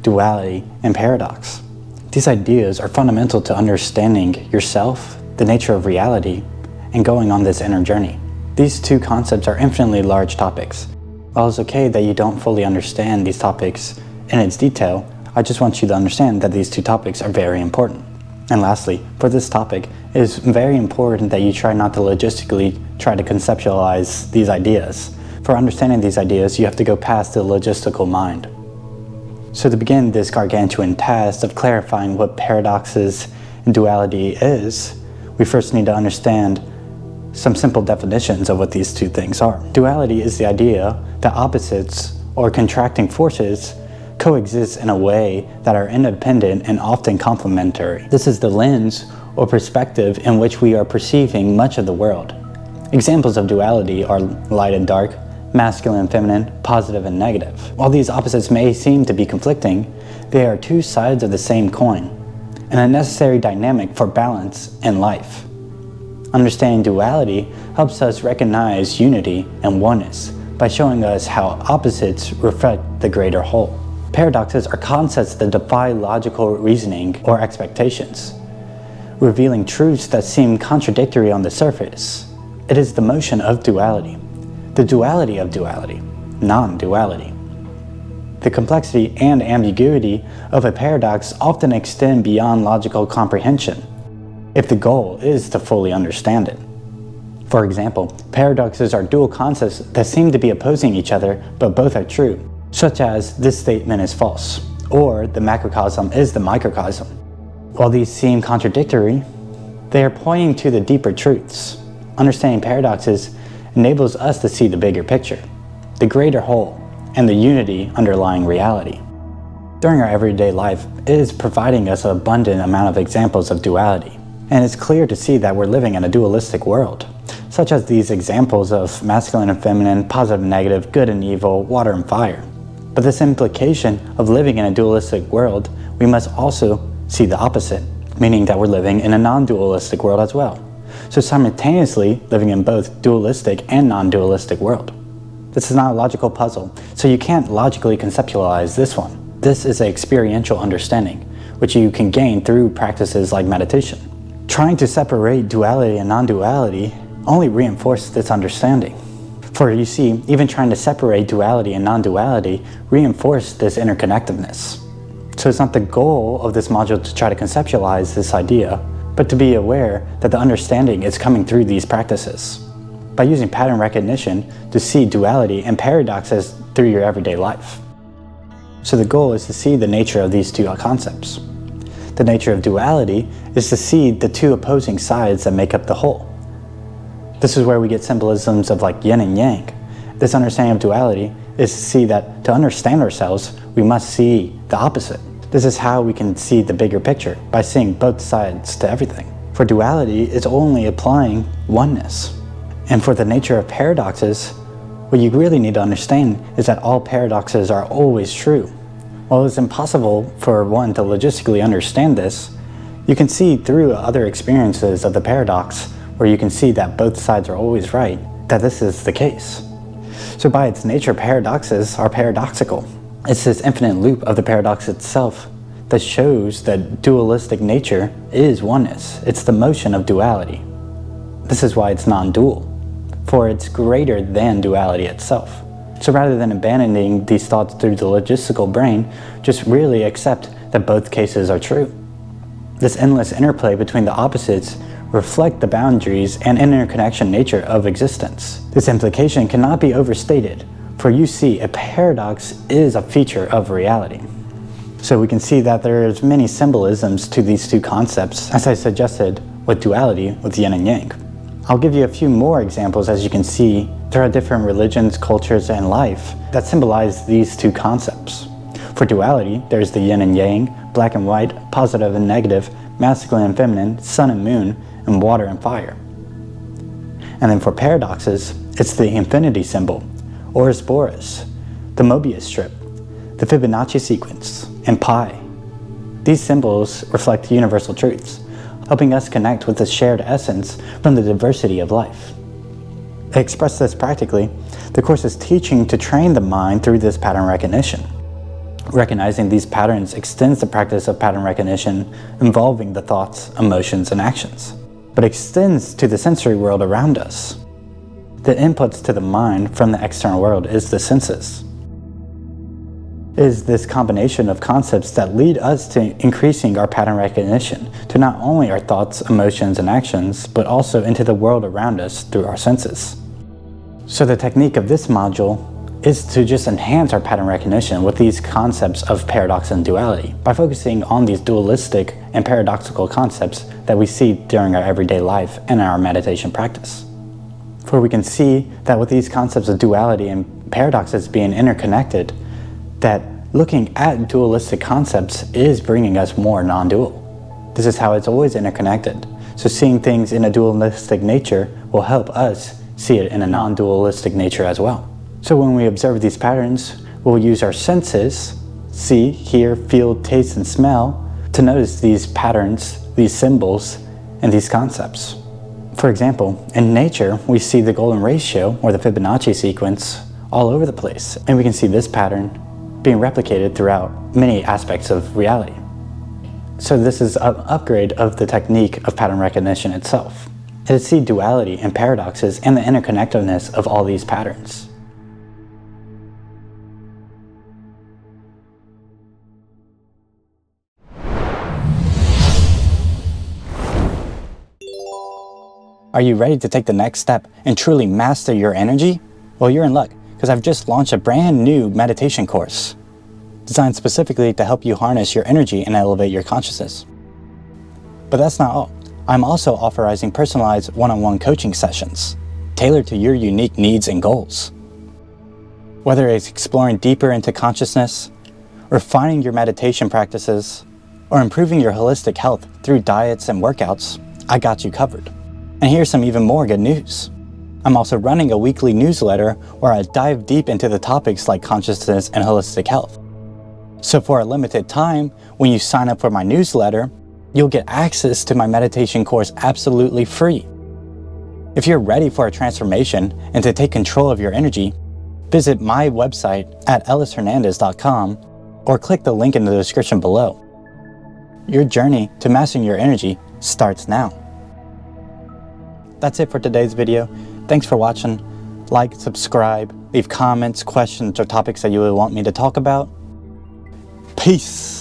duality, and paradox. These ideas are fundamental to understanding yourself, the nature of reality, and going on this inner journey. These two concepts are infinitely large topics. While it's okay that you don't fully understand these topics in its detail, I just want you to understand that these two topics are very important. And lastly, for this topic, it is very important that you try not to logistically try to conceptualize these ideas. For understanding these ideas, you have to go past the logistical mind. So to begin this gargantuan task of clarifying what paradoxes and duality is, we first need to understand some simple definitions of what these two things are. Duality is the idea that opposites or contracting forces coexist in a way that are independent and often complementary. This is the lens or perspective in which we are perceiving much of the world. Examples of duality are light and dark, masculine and feminine, positive and negative. While these opposites may seem to be conflicting, they are two sides of the same coin, and a necessary dynamic for balance in life. Understanding duality helps us recognize unity and oneness by showing us how opposites reflect the greater whole. Paradoxes are concepts that defy logical reasoning or expectations, revealing truths that seem contradictory on the surface. It is the motion of duality, the duality of duality, non-duality. The complexity and ambiguity of a paradox often extend beyond logical comprehension, if the goal is to fully understand it. For example, paradoxes are dual concepts that seem to be opposing each other, but both are true, such as this statement is false, or the macrocosm is the microcosm. While these seem contradictory, they are pointing to the deeper truths. Understanding paradoxes enables us to see the bigger picture, the greater whole, and the unity underlying reality. During our everyday life, it is providing us an abundant amount of examples of duality, and it's clear to see that we're living in a dualistic world, such as these examples of masculine and feminine, positive and negative, good and evil, water and fire. But this implication of living in a dualistic world, we must also see the opposite, meaning that we're living in a non-dualistic world as well. So simultaneously living in both dualistic and non-dualistic world. This is not a logical puzzle, so you can't logically conceptualize this one. This is an experiential understanding, which you can gain through practices like meditation. Trying to separate duality and non-duality only reinforces this understanding. For you see, even trying to separate duality and non-duality reinforces this interconnectedness. So it's not the goal of this module to try to conceptualize this idea, but to be aware that the understanding is coming through these practices. By using pattern recognition to see duality and paradoxes through your everyday life. So the goal is to see the nature of these two concepts. The nature of duality is to see the two opposing sides that make up the whole. This is where we get symbolisms of like yin and yang. This understanding of duality is to see that to understand ourselves, we must see the opposite. This is how we can see the bigger picture, by seeing both sides to everything. For duality is only applying oneness. And for the nature of paradoxes, what you really need to understand is that all paradoxes are always true. While it's impossible for one to logistically understand this, you can see through other experiences of the paradox, where you can see that both sides are always right, that this is the case. So by its nature, paradoxes are paradoxical. It's this infinite loop of the paradox itself that shows that dualistic nature is oneness. It's the motion of duality. This is why it's non-dual, for it's greater than duality itself. So rather than abandoning these thoughts through the logistical brain, just really accept that both cases are true. This endless interplay between the opposites reflect the boundaries and interconnection nature of existence. This implication cannot be overstated, for you see, a paradox is a feature of reality. So we can see that there's many symbolisms to these two concepts, as I suggested with duality, with yin and yang. I'll give you a few more examples. As you can see, there are different religions, cultures, and life that symbolize these two concepts. For duality, there's the yin and yang, black and white, positive and negative, masculine and feminine, sun and moon, and water and fire. And then for paradoxes, it's the infinity symbol, Ouroboros, the Mobius strip, the Fibonacci sequence, and pi. These symbols reflect universal truths, helping us connect with the shared essence from the diversity of life. To express this practically, the course is teaching to train the mind through this pattern recognition. Recognizing these patterns extends the practice of pattern recognition involving the thoughts, emotions, and actions, but extends to the sensory world around us. The inputs to the mind from the external world is the senses. It is this combination of concepts that lead us to increasing our pattern recognition to not only our thoughts, emotions, and actions, but also into the world around us through our senses. So the technique of this module is to just enhance our pattern recognition with these concepts of paradox and duality by focusing on these dualistic and paradoxical concepts that we see during our everyday life and our meditation practice. For we can see that with these concepts of duality and paradoxes being interconnected, that looking at dualistic concepts is bringing us more non-dual. This is how it's always interconnected. So seeing things in a dualistic nature will help us see it in a non-dualistic nature as well. So when we observe these patterns, we'll use our senses, see, hear, feel, taste, and smell, to notice these patterns, these symbols, and these concepts. For example, in nature, we see the golden ratio, or the Fibonacci sequence, all over the place. And we can see this pattern being replicated throughout many aspects of reality. So this is an upgrade of the technique of pattern recognition itself. And to see duality and paradoxes and the interconnectedness of all these patterns. Are you ready to take the next step and truly master your energy? Well, you're in luck, because I've just launched a brand new meditation course designed specifically to help you harness your energy and elevate your consciousness. But that's not all. I'm also authorizing personalized one-on-one coaching sessions tailored to your unique needs and goals. Whether it's exploring deeper into consciousness, refining your meditation practices, or improving your holistic health through diets and workouts, I got you covered. And here's some even more good news. I'm also running a weekly newsletter where I dive deep into the topics like consciousness and holistic health. So for a limited time, when you sign up for my newsletter, you'll get access to my meditation course absolutely free. If you're ready for a transformation and to take control of your energy, visit my website at ellislhernandez.com or click the link in the description below. Your journey to mastering your energy starts now. That's it for today's video. Thanks for watching. Like, subscribe, leave comments, questions, or topics that you would want me to talk about. Peace.